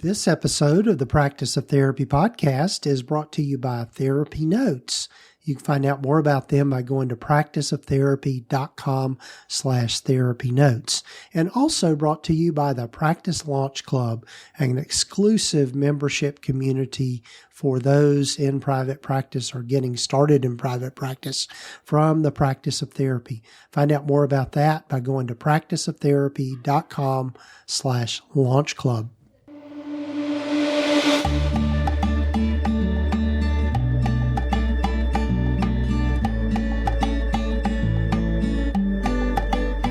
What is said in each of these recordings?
This episode of the Practice of Therapy podcast is brought to you by TherapyNotes. You can find out more about them by going to practiceoftherapy.com/therapynotes. And also brought to you by the Practice Launch Club, an exclusive membership community for those in private practice or getting started in private practice from the Practice of Therapy. Find out more about that by going to practiceoftherapy.com/launch club.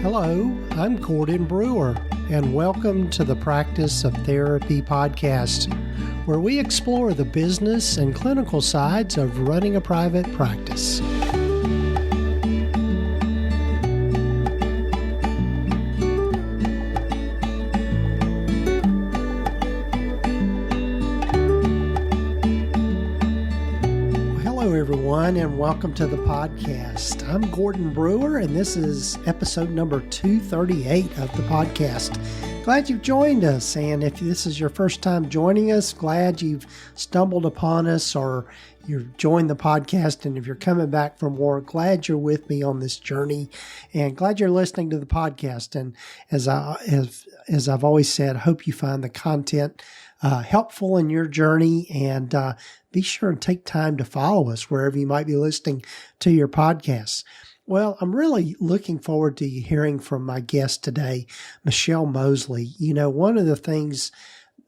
Hello, I'm Gordon Brewer, and welcome to the Practice of Therapy podcast, where we explore the business and clinical sides of running a private practice. Everyone, and welcome to the podcast. I'm Gordon Brewer, and this is episode number 238 of the podcast. Glad you've joined us, and if this is your first time joining us, glad you've stumbled upon us or you've joined the podcast, and if you're coming back from work, glad you're with me on this journey, and glad you're listening to the podcast. And as I've always said, I hope you find the content helpful in your journey, and be sure and take time to follow us wherever you might be listening to your podcasts. Well, I'm really looking forward to hearing from my guest today, Michelle Moseley. You know, one of the things,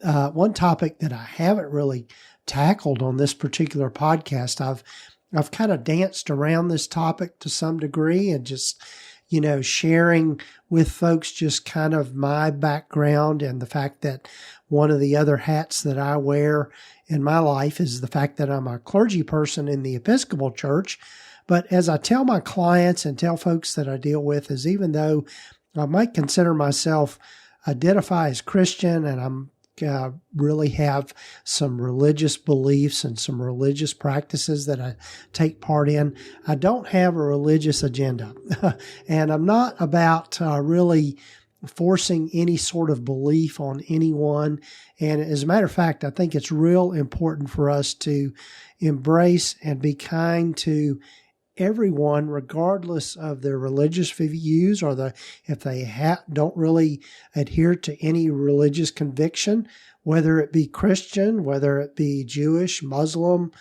one topic that I haven't really tackled on this particular podcast, I've kind of danced around this topic to some degree and just, you know, sharing with folks just kind of my background and the fact that one of the other hats that I wear in my life is the fact that I'm a clergy person in the Episcopal Church. But as I tell my clients and tell folks that I deal with, is even though I might consider myself identify as Christian and I'm really have some religious beliefs and some religious practices that I take part in, I don't have a religious agenda. And I'm not about really forcing any sort of belief on anyone. And as a matter of fact, I think it's real important for us to embrace and be kind to everyone, regardless of their religious views or if they don't really adhere to any religious conviction, whether it be Christian, whether it be Jewish, Muslim,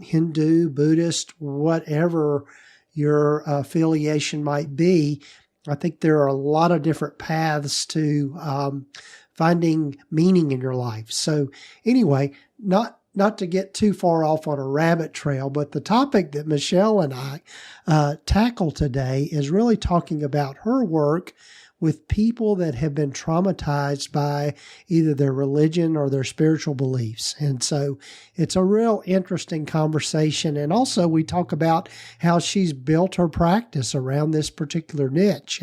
Hindu, Buddhist, whatever your affiliation might be. I think there are a lot of different paths to finding meaning in your life. So anyway, not to get too far off on a rabbit trail, but the topic that Michelle and I tackle today is really talking about her work with people that have been traumatized by either their religion or their spiritual beliefs. And so it's a real interesting conversation. And also we talk about how she's built her practice around this particular niche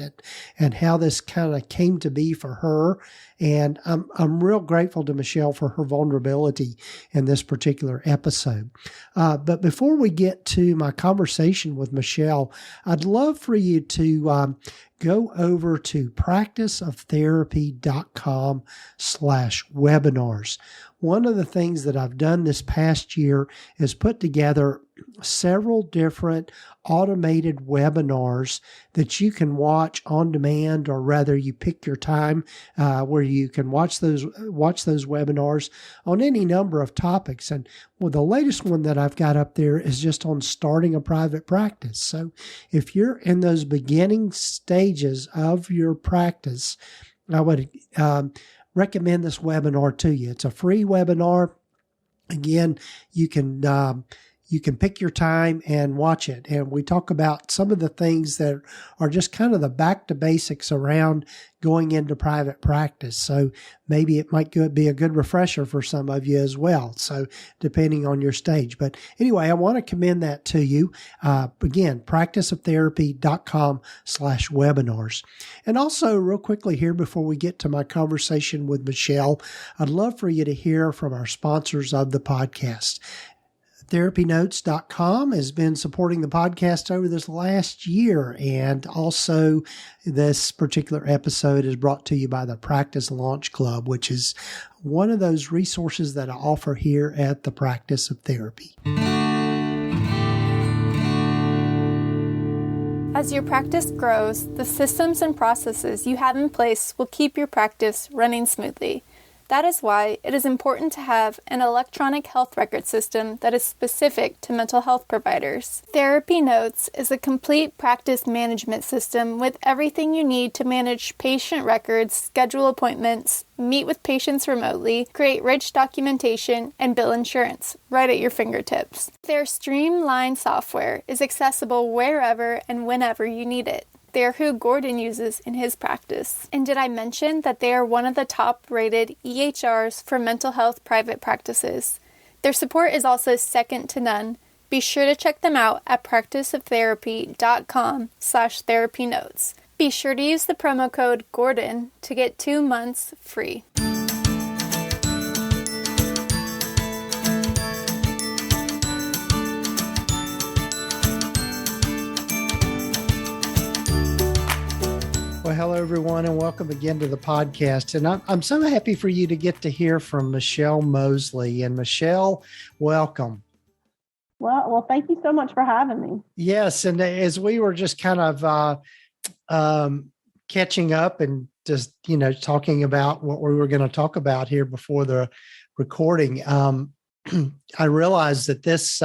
and how this kind of came to be for her. And I'm real grateful to Michelle for her vulnerability in this particular episode. But before we get to my conversation with Michelle, I'd love for you to go over to practiceoftherapy.com/webinars. One of the things that I've done this past year is put together several different automated webinars that you can watch on demand, or rather you pick your time where you can watch those webinars on any number of topics. And well, the latest one that I've got up there is just on starting a private practice. So if you're in those beginning stages of your practice, I would recommend this webinar to you. It's a free webinar. Again, you can pick your time and watch it. And we talk about some of the things that are just kind of the back to basics around going into private practice. So maybe it might be a good refresher for some of you as well. So depending on your stage. But anyway, I want to commend that to you. Again, practiceoftherapy.com/webinars. And also real quickly here before we get to my conversation with Michelle, I'd love for you to hear from our sponsors of the podcast. TherapyNotes.com has been supporting the podcast over this last year. And also, this particular episode is brought to you by the Practice Launch Club, which is one of those resources that I offer here at the Practice of Therapy. As your practice grows, the systems and processes you have in place will keep your practice running smoothly. That is why it is important to have an electronic health record system that is specific to mental health providers. TherapyNotes is a complete practice management system with everything you need to manage patient records, schedule appointments, meet with patients remotely, create rich documentation, and bill insurance right at your fingertips. Their streamlined software is accessible wherever and whenever you need it. They are who Gordon uses in his practice. And did I mention that they are one of the top-rated EHRs for mental health private practices? Their support is also second to none. Be sure to check them out at practiceoftherapy.com/therapynotes. Be sure to use the promo code GORDON to get 2 months free. Well, hello, everyone, and welcome again to the podcast. And I'm so happy for you to get to hear from Michelle Moseley. And Michelle, welcome. Well, thank you so much for having me. Yes, and as we were just kind of catching up and just, talking about what we were going to talk about here before the recording, I realized that this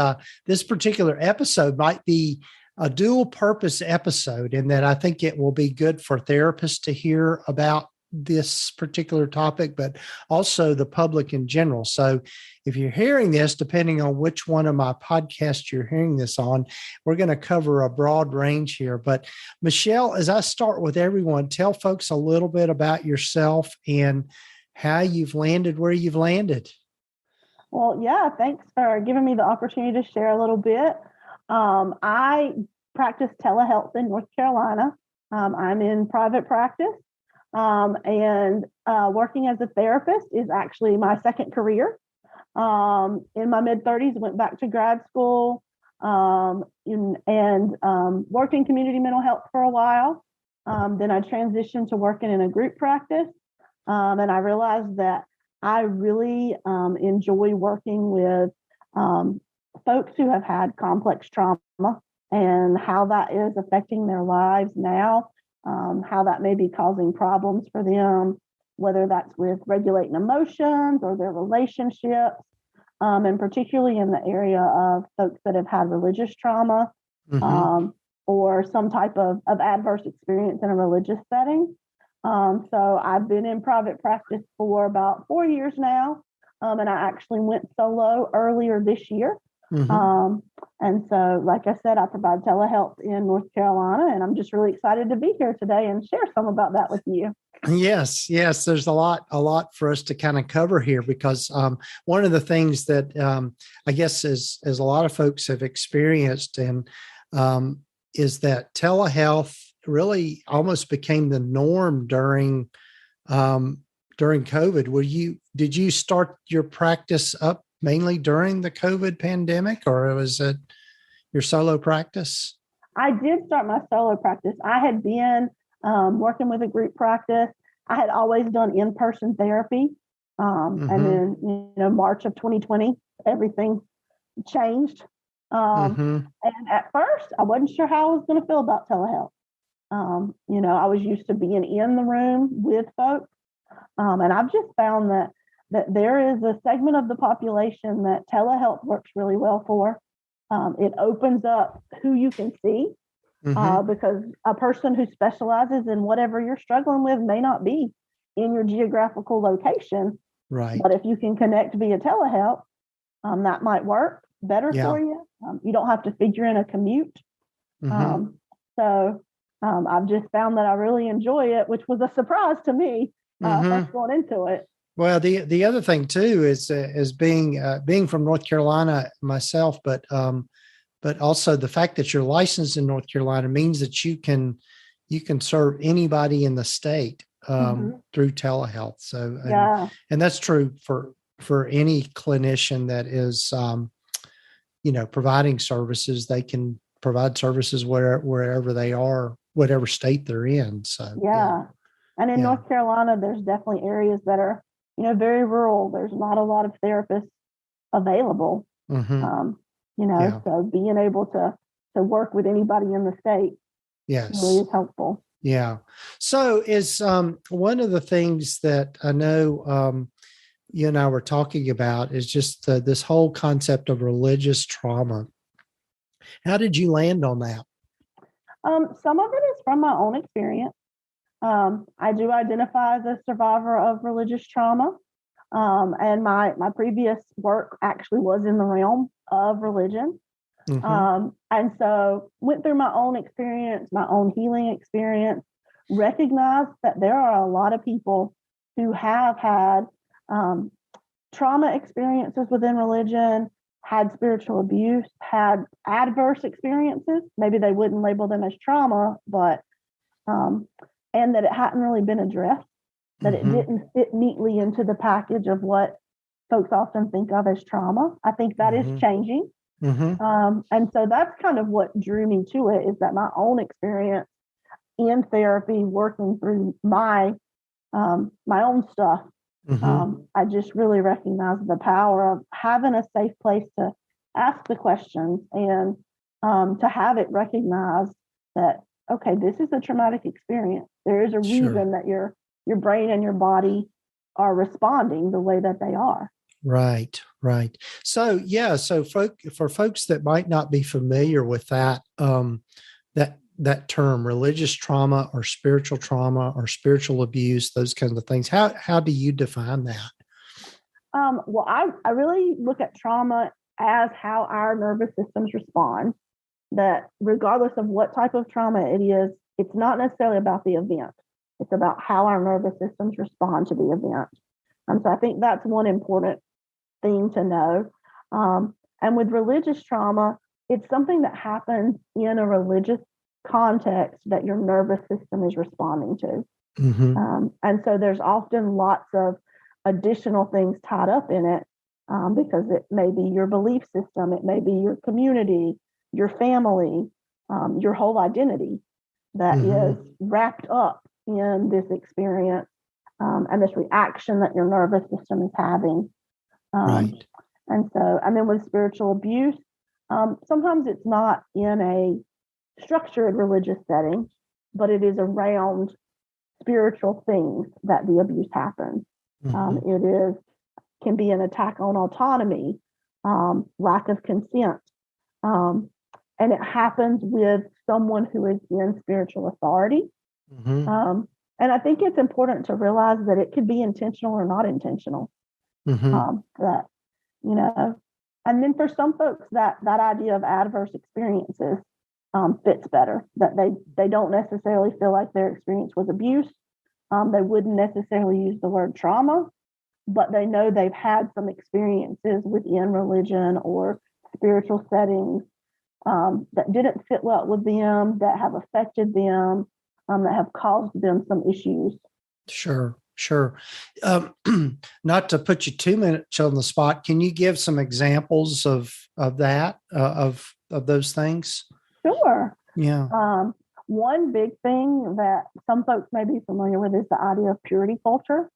particular episode might be a dual purpose episode, and that I think it will be good for therapists to hear about this particular topic, but also the public in general. So if you're hearing this, depending on which one of my podcasts you're hearing this on, we're going to cover a broad range here. But Michelle, as I start with everyone, tell folks a little bit about yourself and how you've landed where you've landed. Well, yeah, thanks for giving me the opportunity to share a little bit. I practice telehealth in North Carolina. I'm in private practice, and working as a therapist is actually my second career. In my mid-30s, went back to grad school and worked in community mental health for a while. Then I transitioned to working in a group practice, and I realized that I really enjoy working with folks who have had complex trauma and how that is affecting their lives now, how that may be causing problems for them, whether that's with regulating emotions or their relationships, and particularly in the area of folks that have had religious trauma, or some type of adverse experience in a religious setting. So I've been in private practice for about 4 years now, and I actually went solo earlier this year. And so, like I said, I provide telehealth in North Carolina, and I'm just really excited to be here today and share some about that with you. Yes. There's a lot for us to kind of cover here, because one of the things that I guess as a lot of folks have experienced and is that telehealth really almost became the norm during COVID. Did you start your practice up mainly during the COVID pandemic, or was it your solo practice? I did start my solo practice. I had been working with a group practice. I had always done in-person therapy. And then, March of 2020, everything changed. And at first, I wasn't sure how I was going to feel about telehealth. I was used to being in the room with folks. And I've just found that there is a segment of the population that telehealth works really well for. It opens up who you can see, because a person who specializes in whatever you're struggling with may not be in your geographical location. Right. But if you can connect via telehealth, that might work better for you. You don't have to figure in a commute. So I've just found that I really enjoy it, which was a surprise to me going into it. Well, the other thing too is being from North Carolina myself, but also the fact that you're licensed in North Carolina means that you can serve anybody in the state through telehealth. So and that's true for any clinician that is providing services, they can provide services wherever they are, whatever state they're in. So, yeah. And in North Carolina, there's definitely areas that are, very rural. There's not a lot of therapists available. Mm-hmm. So being able to work with anybody in the state really is helpful. Yeah. So is one of the things that I know you and I were talking about is just this whole concept of religious trauma. How did you land on that? Some of it is from my own experience. I do identify as a survivor of religious trauma. And my previous work actually was in the realm of religion. Mm-hmm. And so went through my own experience, my own healing experience, recognized that there are a lot of people who have had trauma experiences within religion, had spiritual abuse, had adverse experiences. Maybe they wouldn't label them as trauma, but and that it hadn't really been addressed, that it didn't fit neatly into the package of what folks often think of as trauma. I think that is changing. And so that's kind of what drew me to it, is that my own experience in therapy, working through my own stuff, I just really recognize the power of having a safe place to ask the questions and to have it recognized that, okay, this is a traumatic experience. There is a reason that your brain and your body are responding the way that they are. Right. So, for folks that might not be familiar with that, that term, religious trauma or spiritual abuse, those kinds of things, how do you define that? Well, I really look at trauma as how our nervous systems respond, that regardless of what type of trauma it is, it's not necessarily about the event. It's about how our nervous systems respond to the event. So I think that's one important thing to know. And with religious trauma, it's something that happens in a religious context that your nervous system is responding to. And so there's often lots of additional things tied up in it, because it may be your belief system, it may be your community, your family, your whole identity that is wrapped up in this experience and this reaction that your nervous system is having. And then with spiritual abuse, sometimes it's not in a structured religious setting, but it is around spiritual things that the abuse happens. It can be an attack on autonomy, lack of consent, and it happens with someone who is in spiritual authority. And I think it's important to realize that it could be intentional or not intentional. That, and then for some folks, that idea of adverse experiences fits better, that they don't necessarily feel like their experience was abuse. They wouldn't necessarily use the word trauma, but they know they've had some experiences within religion or spiritual settings that didn't fit well with them, that have affected them, that have caused them some issues. Sure. Not to put you too much on the spot, can you give some examples of that, of those things? Sure. Yeah. One big thing that some folks may be familiar with is the idea of purity culture.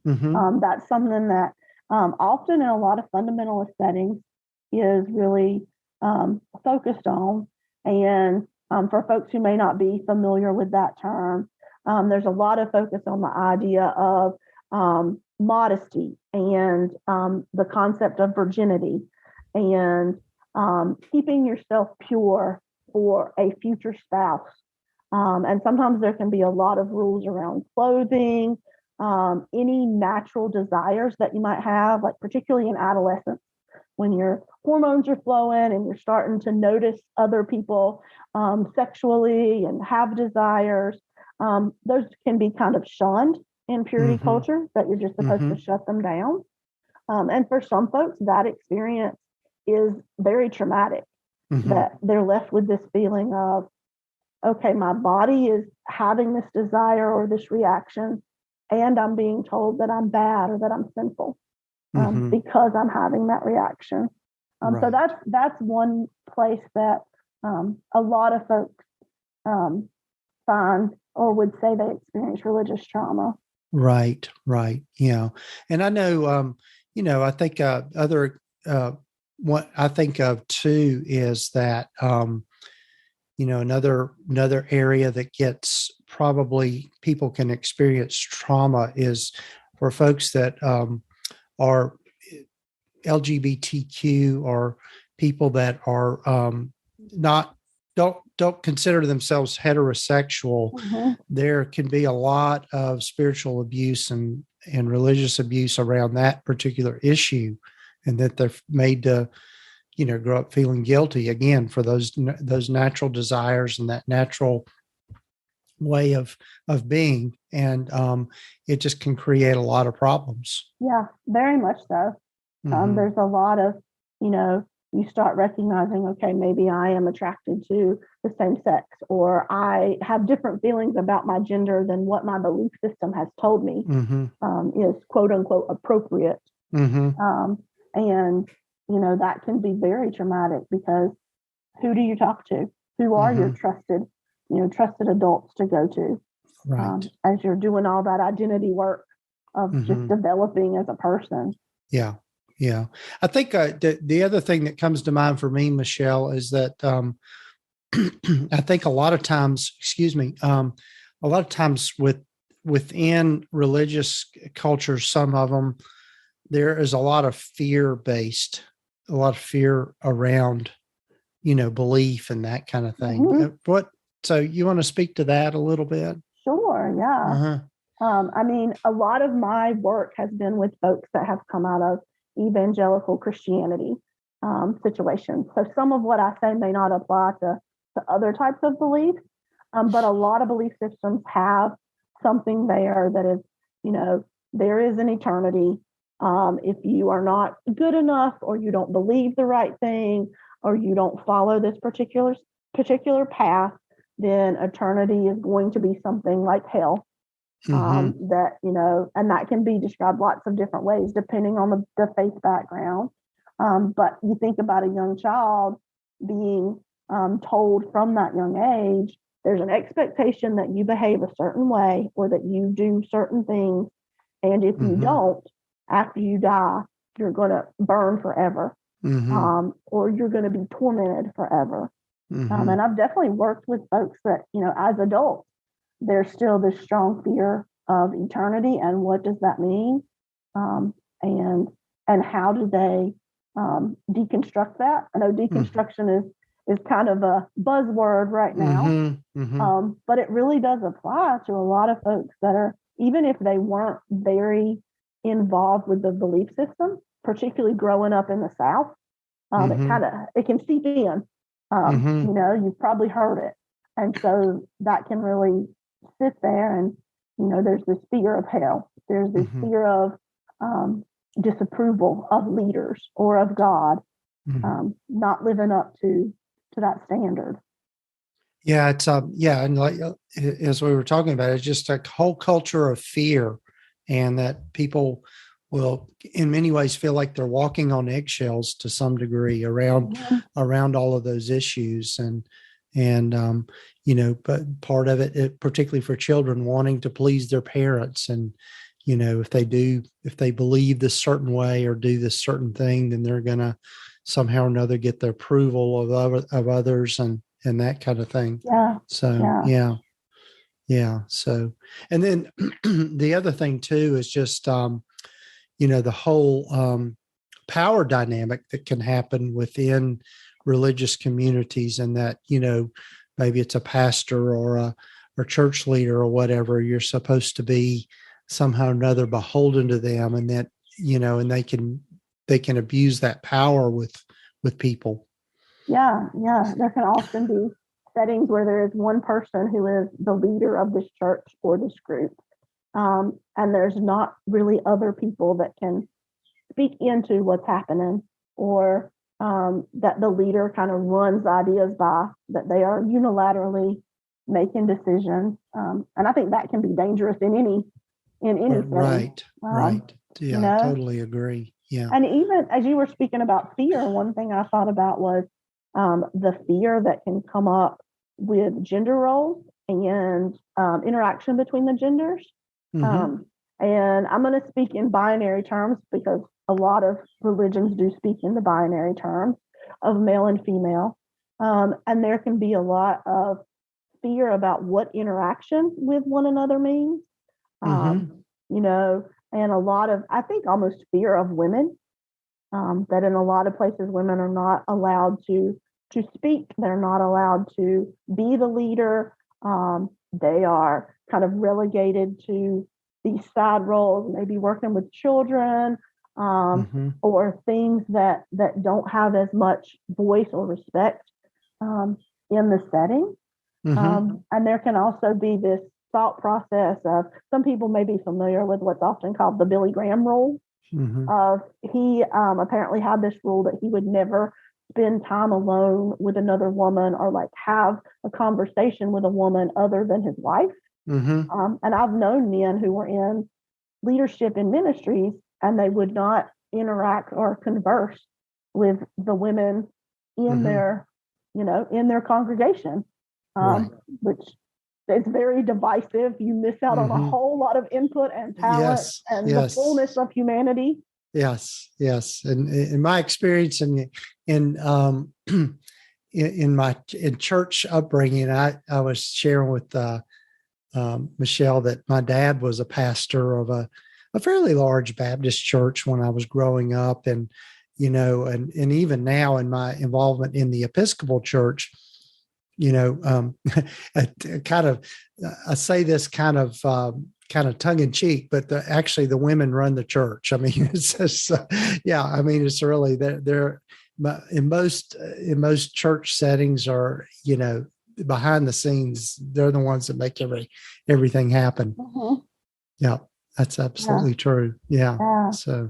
That's something that often in a lot of fundamentalist settings is really focused on. And for folks who may not be familiar with that term, there's a lot of focus on the idea of modesty and the concept of virginity and keeping yourself pure for a future spouse. And sometimes there can be a lot of rules around clothing, any natural desires that you might have, like particularly in adolescence, when your hormones are flowing and you're starting to notice other people sexually and have desires. Those can be kind of shunned in purity culture, that you're just supposed to shut them down. And for some folks, that experience is very traumatic, that they're left with this feeling of, okay, my body is having this desire or this reaction, and I'm being told that I'm bad or that I'm sinful because I'm having that reaction. So that's one place that a lot of folks find or would say they experience religious trauma. Right. Yeah. And I know, I think what I think of too is that, another area that gets probably people can experience trauma is for folks that are LGBTQ or people that are not don't consider themselves heterosexual. Mm-hmm. There can be a lot of spiritual abuse and religious abuse around that particular issue, and that they're made to grow up feeling guilty again for those natural desires and that natural way of being, and it just can create a lot of problems. Yeah, very much so. Mm-hmm. There's a lot of, you start recognizing, okay, maybe I am attracted to the same sex, or I have different feelings about my gender than what my belief system has told me is quote unquote appropriate. And, that can be very traumatic, because who do you talk to? Who are your trusted adults to go to? Right. As you're doing all that identity work of just developing as a person. Yeah. I think the other thing that comes to mind for me, Michelle, is that I think a lot of times, within religious cultures, some of them, there is a lot of fear around, belief and that kind of thing. So you want to speak to that a little bit? Sure. Yeah. A lot of my work has been with folks that have come out of evangelical Christianity situations. So some of what I say may not apply to other types of beliefs, but a lot of belief systems have something there that is, there is an eternity. If you are not good enough, or you don't believe the right thing, or you don't follow this particular path, then eternity is going to be something like hell. That, and that can be described lots of different ways depending on the faith background. But you think about a young child being told from that young age, there's an expectation that you behave a certain way, or that you do certain things. And if you don't, after you die, you're going to burn forever, or you're going to be tormented forever. And I've definitely worked with folks that, as adults, there's still this strong fear of eternity, and what does that mean? And how do they deconstruct that? I know deconstruction is kind of a buzzword right now, but it really does apply to a lot of folks that are, even if they weren't very involved with the belief system, particularly growing up in the South, it can seep in. You've probably heard it, and so that can really sit there, and there's this fear of hell, there's this fear of disapproval of leaders or of God, not living up to that standard. Yeah, it's and like as we were talking about, it's just a whole culture of fear, and that people will, in many ways, feel like they're walking on eggshells to some degree around all of those issues, and but part of it, particularly for children, wanting to please their parents, and if they believe this certain way or do this certain thing, then they're going to somehow or another get the approval of others, and that kind of thing. So So, and then the other thing too is just the whole power dynamic that can happen within religious communities, and that maybe it's a pastor or a church leader or whatever, you're supposed to be somehow or another beholden to them, and that and they can abuse that power with people. Yeah. There can often be settings where there is one person who is the leader of this church or this group, and there's not really other people that can speak into what's happening, or that the leader kind of runs ideas by, that they are unilaterally making decisions, and I think that can be dangerous in any setting. Right. Yeah, totally agree. Yeah. And even as you were speaking about fear, one thing I thought about was the fear that can come up with gender roles and interaction between the genders. Mm-hmm. And I'm going to speak in binary terms because a lot of religions do speak in the binary terms of male and female. And there can be a lot of fear about what interaction with one another means. Mm-hmm. You know, and a lot of, I think, almost fear of women, that in a lot of places women are not allowed to speak. They're not allowed to be the leader. They are kind of relegated to these side roles, maybe working with children, Mm-hmm. or things that don't have as much voice or respect in the setting. Mm-hmm. And there can also be this thought process of, some people may be familiar with what's often called the Billy Graham rule. Mm-hmm. Of he apparently had this rule that he would never spend time alone with another woman or like have a conversation with a woman other than his wife. Mm-hmm. And I've known men who were in leadership in ministries and they would not interact or converse with the women in Mm-hmm. their, in their congregation, Right. which is very divisive. You miss out on a Mm-hmm. whole lot of input and talent Yes. and the Yes. fullness of humanity. Yes. Yes. And in my experience in in church upbringing, I was sharing with Michelle that my dad was a pastor of a fairly large Baptist church when I was growing up, and and even now in my involvement in the Episcopal Church, I say this kind of tongue in cheek, but actually the women run the church. I mean, it's just, I mean, it's really they're in most church settings are, behind the scenes, they're the ones that make everything happen. Mm-hmm. Yeah, that's absolutely true. Yeah. Yeah. So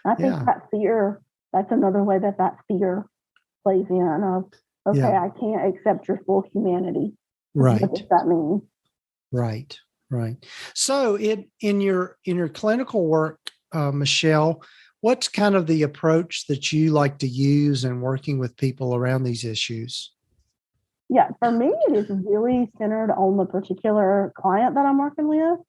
I think that fear, that's another way that fear plays in of, okay, I can't accept your full humanity. Right. What does that mean? Right. Right. So in your clinical work, Michelle, what's kind of the approach that you like to use in working with people around these issues? Yeah, for me, it is really centered on the particular client that I'm working with.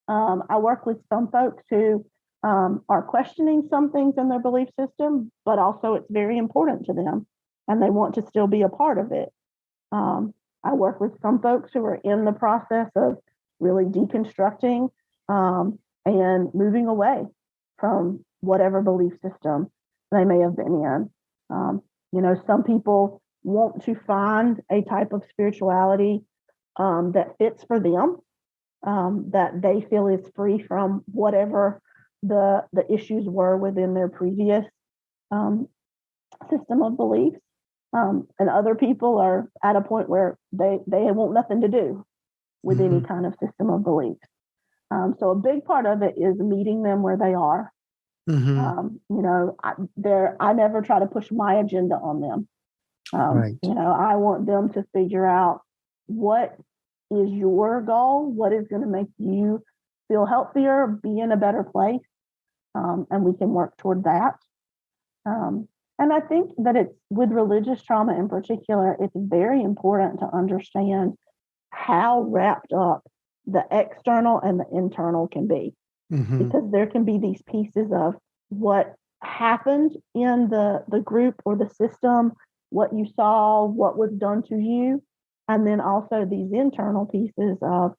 I work with some folks who are questioning some things in their belief system, but also it's very important to them and they want to still be a part of it. I work with some folks who are in the process of really deconstructing and moving away from whatever belief system they may have been in. Some people want to find a type of spirituality that fits for them, that they feel is free from whatever the issues were within their previous system of beliefs. And other people are at a point where they want nothing to do with Mm-hmm. any kind of system of beliefs. So a big part of it is meeting them where they are. Mm-hmm. I never try to push my agenda on them. Right. I want them to figure out what is your goal, what is going to make you feel healthier, be in a better place, and we can work toward that. And I think that it's with religious trauma in particular, it's very important to understand how wrapped up the external and the internal can be, Mm-hmm. because there can be these pieces of what happened in the group or the system, what you saw, what was done to you, and then also these internal pieces of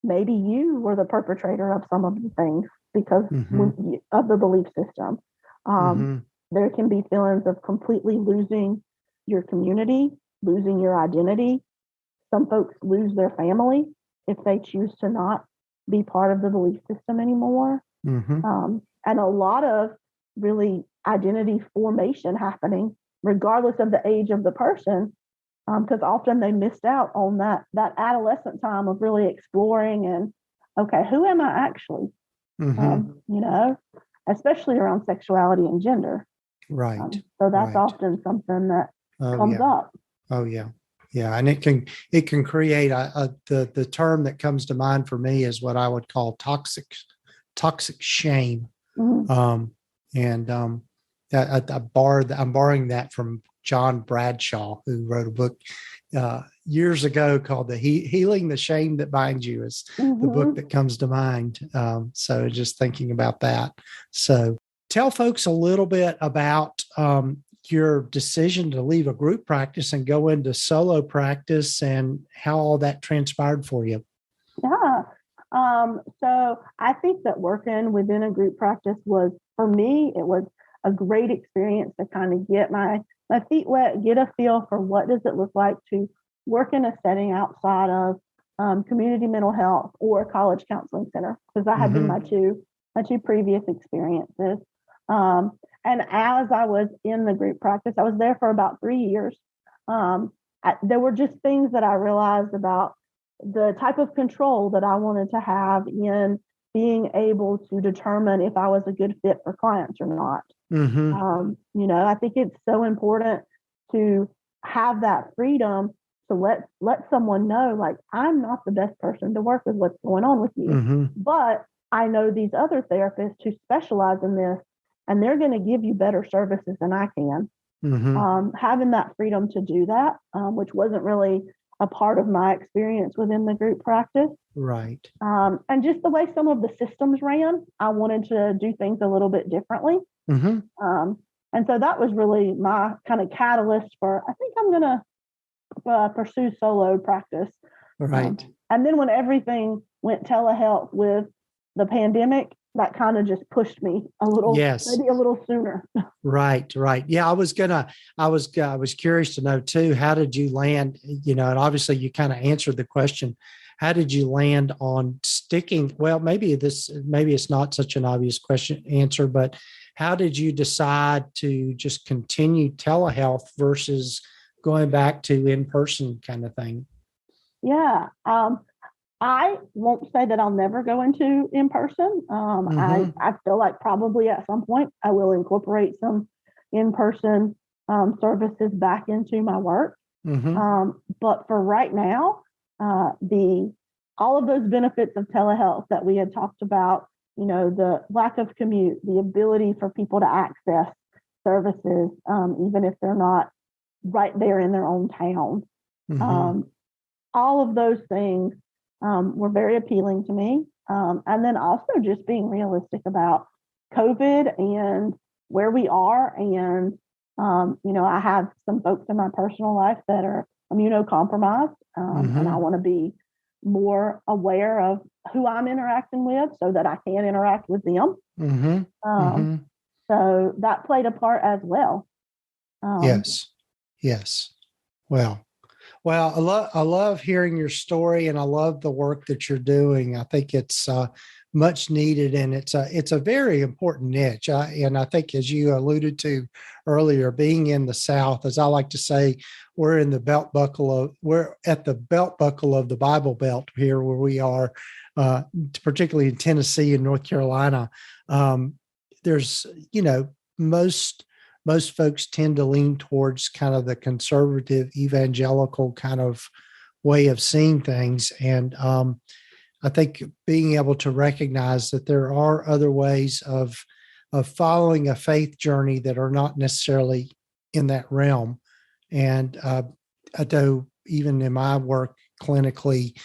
maybe you were the perpetrator of some of the things because of the belief system. There can be feelings of completely losing your community, losing your identity. Some folks lose their family if they choose to not be part of the belief system anymore. And a lot of really identity formation happening, regardless of the age of the person, because often they missed out on that adolescent time of really exploring and, okay, who am I actually? Especially around sexuality and gender. Right. So that's often something that comes up. Oh yeah. Yeah. And it can create the term that comes to mind for me is what I would call toxic shame. And I'm borrowing that from John Bradshaw, who wrote a book years ago called Healing the Shame That Binds You is the book that comes to mind. So just thinking about that. So tell folks a little bit about your decision to leave a group practice and go into solo practice and how all that transpired for you. Yeah. So I think that working within a group practice for me, it was a great experience to kind of get my feet wet, get a feel for what does it look like to work in a setting outside of community mental health or college counseling center, because that had been my two previous experiences. And as I was in the group practice, I was there for about 3 years. There were just things that I realized about the type of control that I wanted to have in being able to determine if I was a good fit for clients or not. I think it's so important to have that freedom to let someone know, like, I'm not the best person to work with what's going on with you, but I know these other therapists who specialize in this, and they're going to give you better services than I can. Having that freedom to do that, which wasn't really a part of my experience within the group practice. Right. And just the way some of the systems ran, I wanted to do things a little bit differently. And so that was really my kind of catalyst for, I think I'm going to pursue solo practice. Right. And then when everything went telehealth with the pandemic, that kind of just pushed me a little, maybe a little sooner. Right. Yeah, I was curious to know too, how did you land, and obviously you kind of answered the question. How did you land on sticking? Well, maybe it's not such an obvious answer, but how did you decide to just continue telehealth versus going back to in-person kind of thing? Yeah. I won't say that I'll never go into in-person. I feel like probably at some point I will incorporate some in-person services back into my work. But for right now, all of those benefits of telehealth that we had talked about, the lack of commute, the ability for people to access services, even if they're not right there in their own town. All of those things were very appealing to me. And then also just being realistic about COVID and where we are. And, I have some folks in my personal life that are immunocompromised, and I want to be more aware of who I'm interacting with so that I can interact with them. So that played a part as well. Yes. Well, I love hearing your story, and I love the work that you're doing. I think it's much needed, and it's a very important niche. And I think, as you alluded to earlier, being in the South, as I like to say, we're at the belt buckle of the Bible Belt here, where we are, particularly in Tennessee and North Carolina. There's, most folks tend to lean towards kind of the conservative evangelical kind of way of seeing things. And I think being able to recognize that there are other ways of following a faith journey that are not necessarily in that realm. And though even in my work clinically,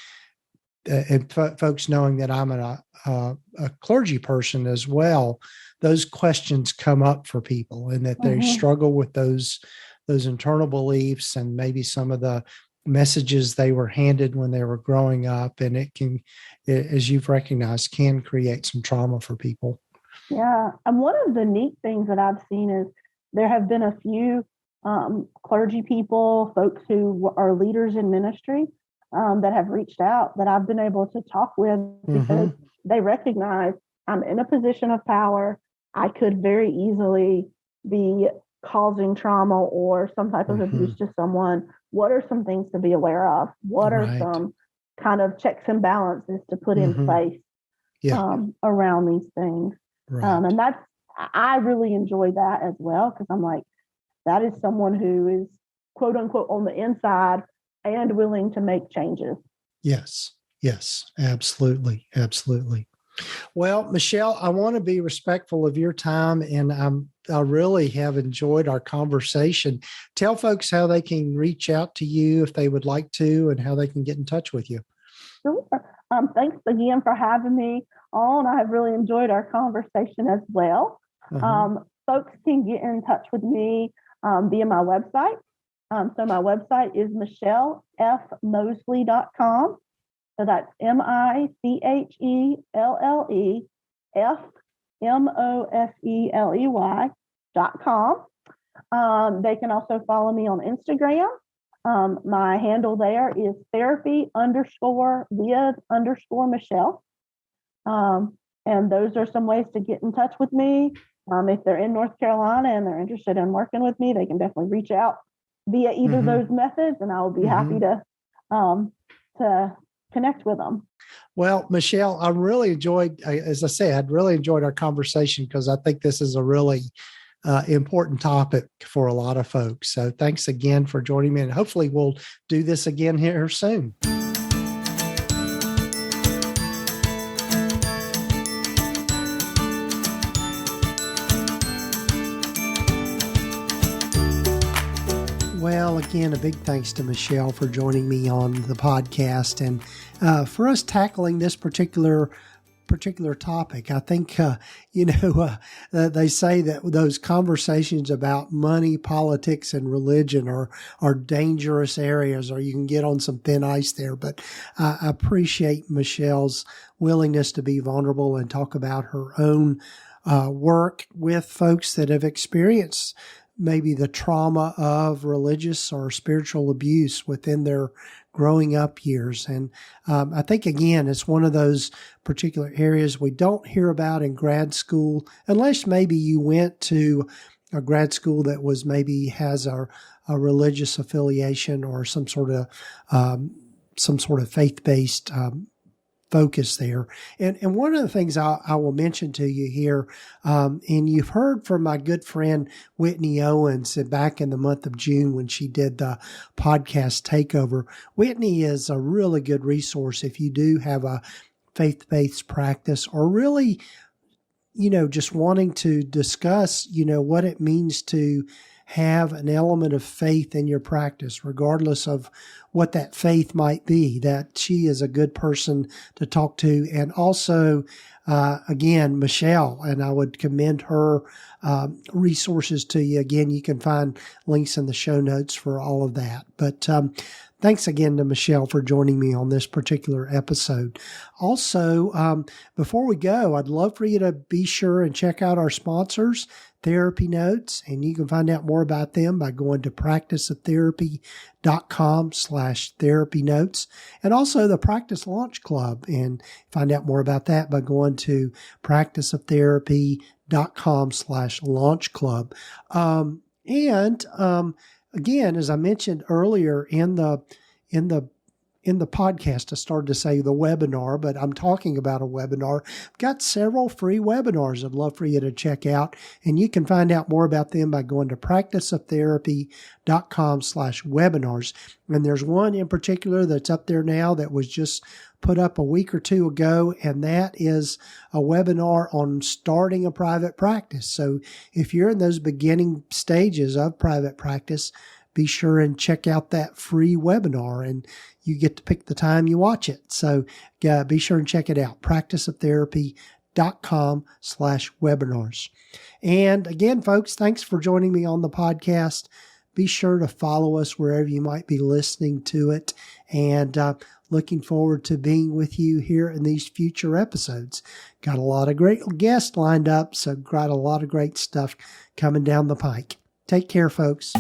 and folks knowing that I'm a clergy person as well, those questions come up for people, and that they struggle with those internal beliefs and maybe some of the messages they were handed when they were growing up. And it can, as you've recognized, can create some trauma for people. Yeah. And one of the neat things that I've seen is there have been a few clergy people, folks who are leaders in ministry, that have reached out that I've been able to talk with, because they recognize I'm in a position of power. I could very easily be causing trauma or some type of abuse to someone. What are some things to be aware of? What are some kind of checks and balances to put in place around these things? And I really enjoy that as well, because I'm like, that is someone who is quote unquote on the inside and willing to make changes. Yes, absolutely. Well, Michelle, I want to be respectful of your time, and I really have enjoyed our conversation. Tell folks how they can reach out to you if they would like to, and how they can get in touch with you. Sure. Thanks again for having me on. I have really enjoyed our conversation as well. Folks can get in touch with me via my website. So my website is michellefmoseley.com. So that's MichellefMoseley.com. They can also follow me on Instagram. My handle there is therapy_with_Michelle. And those are some ways to get in touch with me. If they're in North Carolina and they're interested in working with me, they can definitely reach out via either of those methods, and I will be happy to connect with them. Well, Michelle, I really enjoyed, as I said, really enjoyed our conversation, because I think this is a really important topic for a lot of folks. So thanks again for joining me, and hopefully we'll do this again here soon. Well, again, a big thanks to Michelle for joining me on the podcast, and for us tackling this particular topic. I think, they say that those conversations about money, politics, and religion are dangerous areas, or you can get on some thin ice there. But I appreciate Michelle's willingness to be vulnerable and talk about her own work with folks that have experienced maybe the trauma of religious or spiritual abuse within their growing up years. And I think, again, it's one of those particular areas we don't hear about in grad school, unless maybe you went to a grad school that was maybe has a religious affiliation or some sort of faith-based focus there. And one of the things I will mention to you here, and you've heard from my good friend Whitney Owens back in the month of June when she did the podcast takeover. Whitney is a really good resource if you do have a faith-based practice, or really, just wanting to discuss, what it means to have an element of faith in your practice, regardless of what that faith might be. That she is a good person to talk to. And also, again, Michelle, and I would commend her resources to you. Again, you can find links in the show notes for all of that. But thanks again to Michelle for joining me on this particular episode. Also, before we go, I'd love for you to be sure and check out our sponsors, TherapyNotes, and you can find out more about them by going to practiceoftherapy.com/therapynotes, and also the Practice Launch Club, and find out more about that by going to practiceoftherapy.com/launch club. Again, as I mentioned earlier in the podcast, I started to say the webinar, but I'm talking about a webinar. I've got several free webinars I'd love for you to check out, and you can find out more about them by going to practiceoftherapy.com/webinars. And there's one in particular that's up there now that was just put up a week or two ago, and that is a webinar on starting a private practice. So if you're in those beginning stages of private practice, be sure and check out that free webinar, and you get to pick the time you watch it. So be sure and check it out, practiceoftherapy.com/webinars. And again, folks, thanks for joining me on the podcast. Be sure to follow us wherever you might be listening to it, and looking forward to being with you here in these future episodes. Got a lot of great guests lined up, so got a lot of great stuff coming down the pike. Take care, folks.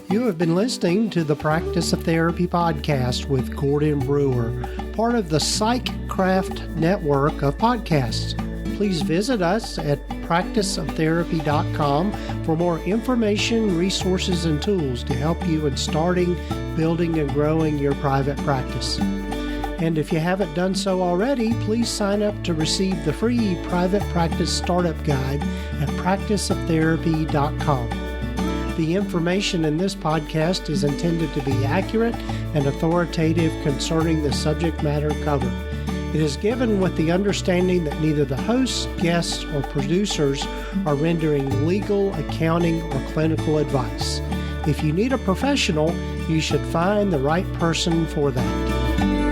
You have been listening to the Practice of Therapy podcast with Gordon Brewer, part of the PsychCraft network of podcasts. Please visit us at practiceoftherapy.com for more information, resources, and tools to help you in starting, building, and growing your private practice. And if you haven't done so already, please sign up to receive the free Private Practice Startup Guide at practiceoftherapy.com. The information in this podcast is intended to be accurate and authoritative concerning the subject matter covered. It is given with the understanding that neither the hosts, guests, or producers are rendering legal, accounting, or clinical advice. If you need a professional, you should find the right person for that.